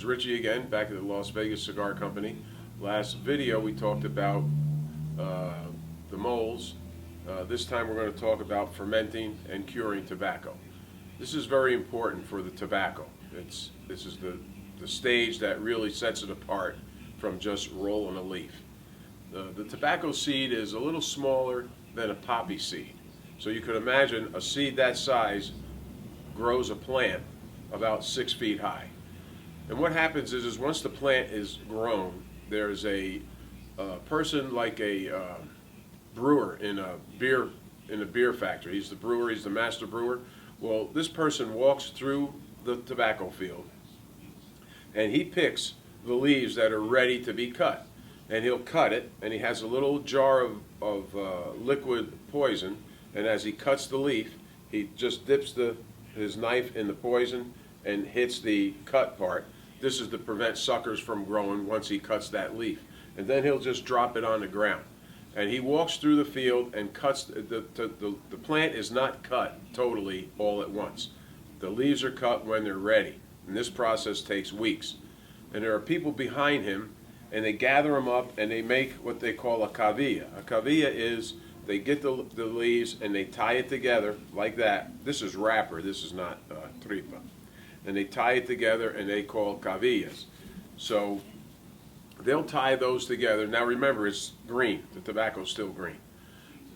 Richie again, back at the Las Vegas Cigar Company. Last video we talked about the molds. This time we're going to talk about fermenting and curing tobacco. This is very important for the tobacco. This is the stage that really sets it apart from just rolling a leaf. The tobacco seed is a little smaller than a poppy seed. So you could imagine a seed that size grows a plant about 6 feet high. And what happens is once the plant is grown, there's a person like a brewer in a beer factory. He's the brewer, he's the master brewer. Well, this person walks through the tobacco field and he picks the leaves that are ready to be cut. And he'll cut it, and he has a little jar of liquid poison, and as he cuts the leaf, he just dips his knife in the poison and hits the cut part. This is to prevent suckers from growing once he cuts that leaf. And then he'll just drop it on the ground. And he walks through the field and cuts, the plant is not cut totally all at once. The leaves are cut when they're ready, and this process takes weeks. And there are people behind him, and they gather them up and they make what they call a cavilla. A cavilla is they get the leaves and they tie it together like that. This is wrapper, this is not tripa. And they tie it together and they call cavillas. So they'll tie those together. Now remember, it's green, the tobacco's still green.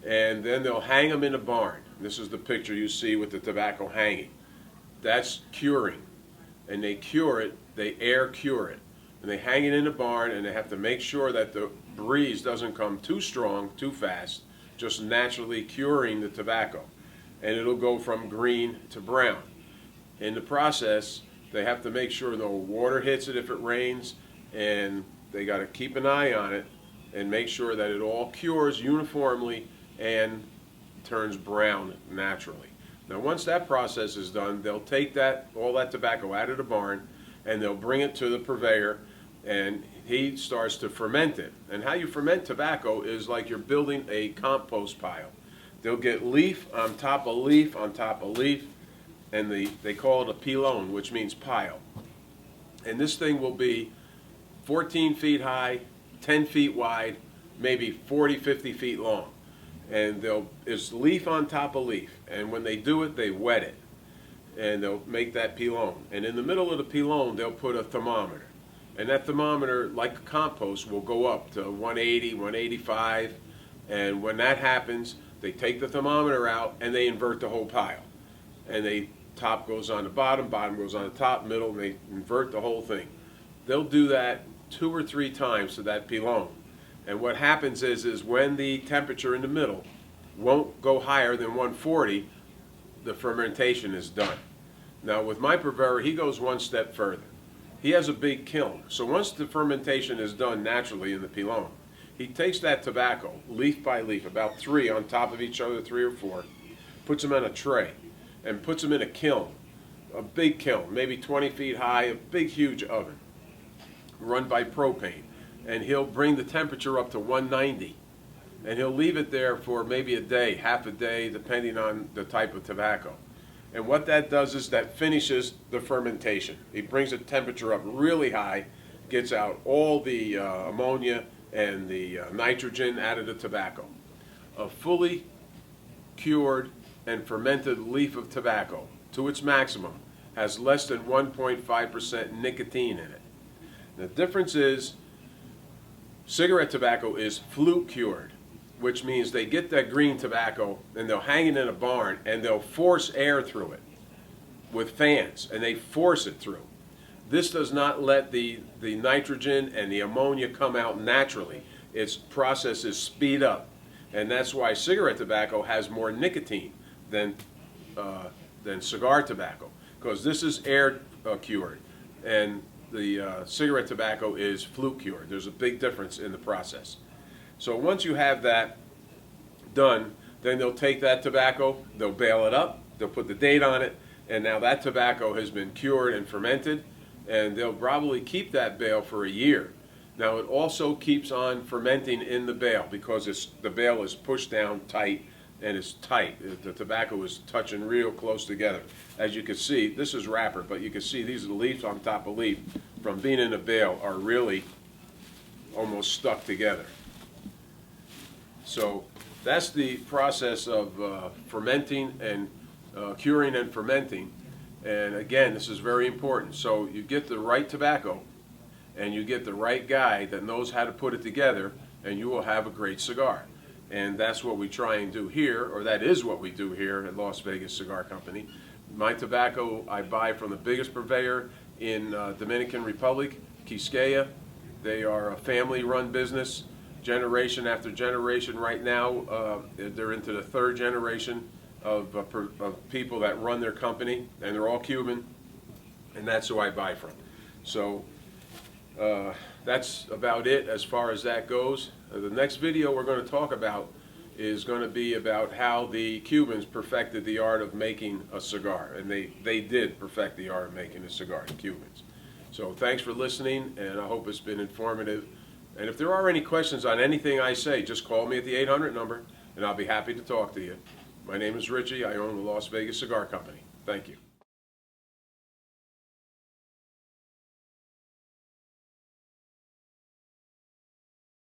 And then they'll hang them in a barn. This is the picture you see with the tobacco hanging. That's curing. And they cure it, they air cure it. And they hang it in a barn, and they have to make sure that the breeze doesn't come too strong, too fast, just naturally curing the tobacco. And it'll go from green to brown. In the process, they have to make sure no water hits it if it rains, and they got to keep an eye on it and make sure that it all cures uniformly and turns brown naturally. Now once that process is done, they'll take all that tobacco out of the barn and they'll bring it to the purveyor, and he starts to ferment it. And how you ferment tobacco is like you're building a compost pile. They'll get leaf on top of leaf on top of leaf, and they call it a pilon, which means pile. And this thing will be 14 feet high, 10 feet wide, maybe 40, 50 feet long. And it's leaf on top of leaf. And when they do it, they wet it. And they'll make that pilon. And in the middle of the pilon, they'll put a thermometer. And that thermometer, like a compost, will go up to 180, 185. And when that happens, they take the thermometer out and they invert the whole pile. And top goes on the bottom goes on the top, middle, and they invert the whole thing. They'll do that 2 or 3 times to that pilon. And what happens is when the temperature in the middle won't go higher than 140, the fermentation is done. Now with my purveyor, he goes one step further. He has a big kiln. So once the fermentation is done naturally in the pilon, he takes that tobacco, leaf by leaf, about 3 on top of each other, 3 or 4, puts them on a tray, and puts them in a kiln, a big kiln, maybe 20 feet high, a big, huge oven, run by propane. And he'll bring the temperature up to 190. And he'll leave it there for maybe a day, half a day, depending on the type of tobacco. And what that does is that finishes the fermentation. He brings the temperature up really high, gets out all the ammonia and the nitrogen out of the tobacco. A fully cured and fermented leaf of tobacco, to its maximum, has less than 1.5% nicotine in it. The difference is cigarette tobacco is flute cured, which means they get that green tobacco and they'll hang it in a barn and they'll force air through it with fans, and they force it through. This does not let the nitrogen and the ammonia come out naturally. Its process is speed up, and that's why cigarette tobacco has more nicotine than cigar tobacco, because this is air cured and the cigarette tobacco is flute cured. There's a big difference in the process. So once you have that done, then they'll take that tobacco, they'll bale it up, they'll put the date on it, and now that tobacco has been cured and fermented, and they'll probably keep that bale for a year. Now it also keeps on fermenting in the bale because the bale is pushed down tight and it's tight. The tobacco is touching real close together. As you can see, this is wrapper, but you can see these are the leaves on top of leaf. from being in a bale are really almost stuck together. So that's the process of fermenting and curing and fermenting. And again, this is very important. So you get the right tobacco and you get the right guy that knows how to put it together, and you will have a great cigar. And that's what we try and do here, or that is what we do here at Las Vegas Cigar Company. My tobacco I buy from the biggest purveyor in Dominican Republic, Quisqueya. They are a family-run business, generation after generation. Right now, they're into the third generation of people that run their company, and they're all Cuban, and that's who I buy from. So that's about it as far as that goes. The next video we're going to talk about is going to be about how the Cubans perfected the art of making a cigar, and they did perfect the art of making a cigar, the Cubans. So thanks for listening, and I hope it's been informative. And if there are any questions on anything I say, just call me at the 800 number, and I'll be happy to talk to you. My name is Richie. I own the Las Vegas Cigar Company. Thank you.